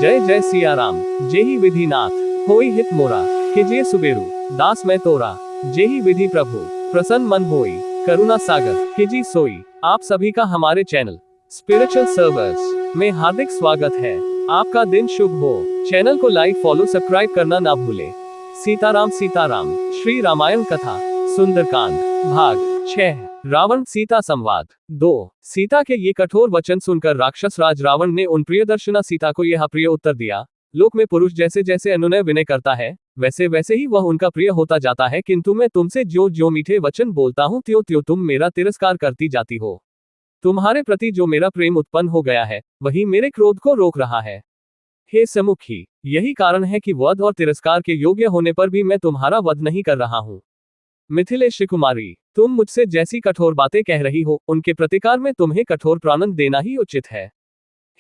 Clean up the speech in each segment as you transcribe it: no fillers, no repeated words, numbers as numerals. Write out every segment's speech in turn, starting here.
जय जय सिया राम। जेहि विधि नाथ होई हित मोरा, कीजिए सुबेरु दास मैं तोरा। जेहि विधि प्रभु प्रसन्न मन होई, करुणा सागर कीजी सोई। आप सभी का हमारे चैनल स्पिरिचुअल सर्वर्स में हार्दिक स्वागत है। आपका दिन शुभ हो। चैनल को लाइक फॉलो सब्सक्राइब करना ना भूले। सीताराम सीताराम श्री रामायण कथा सुंदरकांड भाग 6 रावण सीता संवाद 2। सीता के ये कठोर वचन सुनकर राक्षस राज रावण ने उन प्रियदर्शना सीता को यह प्रिय उत्तर दिया। लोक में पुरुष जैसे जैसे अनुनय विनय करता है, वैसे वैसे ही वह उनका प्रिय होता जाता है, किंतु मैं तुमसे जो जो मीठे वचन बोलता हूँ त्यों त्यों तुम मेरा तिरस्कार करती जाती हो। तुम्हारे प्रति जो मेरा प्रेम उत्पन्न हो गया है, वही मेरे क्रोध को रोक रहा है। हे समुखी, यही कारण है कि वध और तिरस्कार के योग्य होने पर भी मैं तुम्हारा वध नहीं कर रहा हूँ। मिथिलेश कुमारी, तुम मुझसे जैसी कठोर बातें कह रही हो, उनके प्रतिकार में तुम्हें कठोर प्राणदंड देना ही उचित है।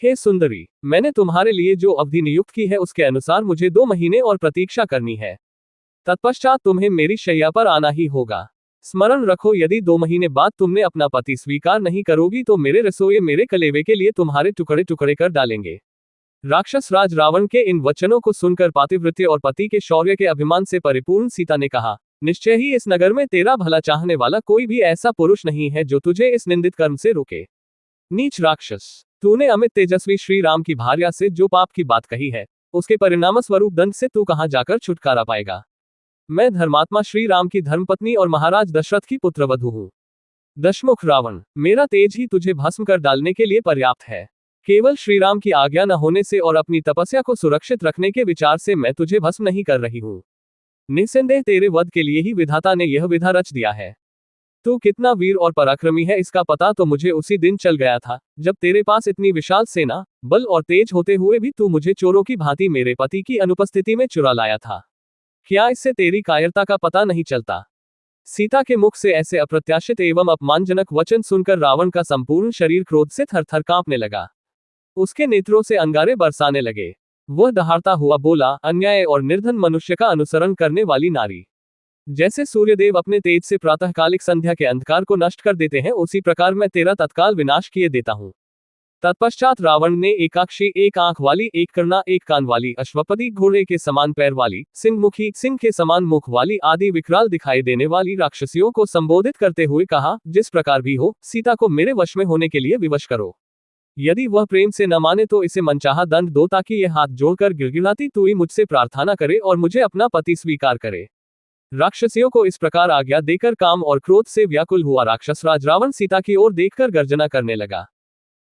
हे सुंदरी, मैंने तुम्हारे लिए जो अवधि नियुक्त की है उसके अनुसार मुझे 2 महीने और प्रतीक्षा करनी है। तत्पश्चात तुम्हें मेरी शैया पर आना ही होगा। स्मरण रखो, यदि 2 महीने बाद तुमने अपना पति स्वीकार नहीं करोगी तो मेरे रसोइये मेरे कलेवे के लिए तुम्हारे टुकड़े टुकड़े कर डालेंगे। राक्षस राज रावण के इन वचनों को सुनकर पातिव्रत्य और पति के शौर्य के अभिमान से परिपूर्ण सीता ने कहा, निश्चय ही इस नगर में तेरा भला चाहने वाला कोई भी ऐसा पुरुष नहीं है जो तुझे इस निंदित कर्म से रोके। नीच राक्षस, तूने अमित तेजस्वी श्री राम की भार्या से जो पाप की बात कही है, उसके परिणाम स्वरूप दंड से तू कहां जाकर छुटकारा पाएगा। मैं धर्मात्मा श्री राम की धर्मपत्नी और महाराज दशरथ की पुत्रवधू हूँ। दशमुख रावण, मेरा तेज ही तुझे भस्म कर डालने के लिए पर्याप्त है। केवल श्री राम की आज्ञा न होने से और अपनी तपस्या को सुरक्षित रखने के विचार से मैं तुझे भस्म नहीं कर रही हूँ। निस्संदेह तेरे वध के लिए ही विधाता ने यह विधा रच दिया है। तू कितना वीर और पराक्रमी है इसका पता तो मुझे उसी दिन चल गया था, जब तेरे पास इतनी विशाल सेना बल और तेज होते हुए भी तू मुझे चोरों की भांति मेरे पति की अनुपस्थिति में चुरा लाया था। क्या इससे तेरी कायरता का पता नहीं चलता? सीता के मुख से ऐसे अप्रत्याशित एवं अपमानजनक वचन सुनकर रावण का संपूर्ण शरीर क्रोध से थर-थर कांपने लगा। उसके नेत्रों से अंगारे बरसाने लगे। वह दहाड़ता हुआ बोला, अन्याय और निर्धन मनुष्य का अनुसरण करने वाली नारी, जैसे सूर्यदेव अपने तेज से प्रातःकालिक संध्या के अंधकार को नष्ट कर देते हैं, उसी प्रकार मैं तेरा तत्काल विनाश किए देता हूँ। तत्पश्चात रावण ने एकाक्षी, एक आंख वाली, एक कर्णा, एक कान वाली, अश्वपति घोड़े के समान पैर वाली, सिंहमुखी, सिंह के समान मुख वाली आदि विकराल दिखाई देने वाली राक्षसियों को संबोधित करते हुए कहा, जिस प्रकार भी हो, सीता को मेरे वश में होने के लिए विवश करो। यदि वह प्रेम से न माने तो इसे मनचाहा दंड दो, ताकि यह हाथ जोड़कर गिड़गिड़ाती हुई मुझसे प्रार्थना करे और मुझे अपना पति स्वीकार करे। राक्षसियों को इस प्रकार आज्ञा देकर काम और क्रोध से व्याकुल हुआ राक्षस राज रावण सीता की ओर देखकर गर्जना करने लगा।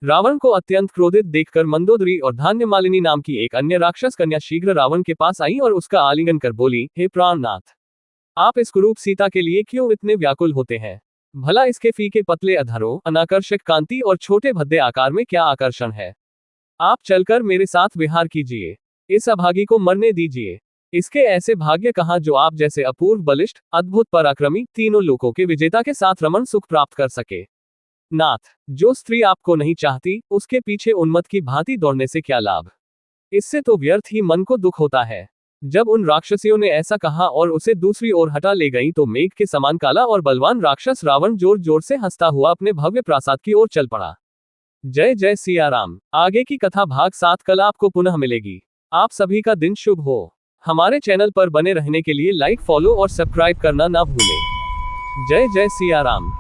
रावण को अत्यंत क्रोधित देखकर मंदोदरी और धान्य मालिनी नाम की एक अन्य राक्षस कन्या शीघ्र रावण के पास आई और उसका आलिंगन कर बोली, हे प्राणनाथ, आप इस कुरूप सीता के लिए क्यों इतने व्याकुल होते हैं? भला इसके फीके पतले अधरों, अनाकर्षक कांति और छोटे भद्दे आकार में क्या आकर्षण है? आप चलकर मेरे साथ विहार कीजिए, इस अभागी को मरने दीजिए। इसके ऐसे भाग्य कहाँ जो आप जैसे अपूर्व बलिष्ठ, अद्भुत पराक्रमी, तीनों लोकों के विजेता के साथ रमण सुख प्राप्त कर सके। नाथ, जो स्त्री आपको नहीं चाहती, उसके पीछे उन्मत्त की भांति दौड़ने से क्या लाभ? इससे तो व्यर्थ ही मन को दुख होता है। जब उन राक्षसियों ने ऐसा कहा और उसे दूसरी ओर हटा ले गई तो मेघ के समान काला और बलवान राक्षस रावण जोर जोर से हंसता हुआ अपने भव्य प्रासाद की ओर चल पड़ा। जय जय सिया राम। आगे की कथा भाग 7 कल आपको पुनः मिलेगी। आप सभी का दिन शुभ हो। हमारे चैनल पर बने रहने के लिए लाइक फॉलो और सब्सक्राइब करना ना भूलें। जय जय सिया राम।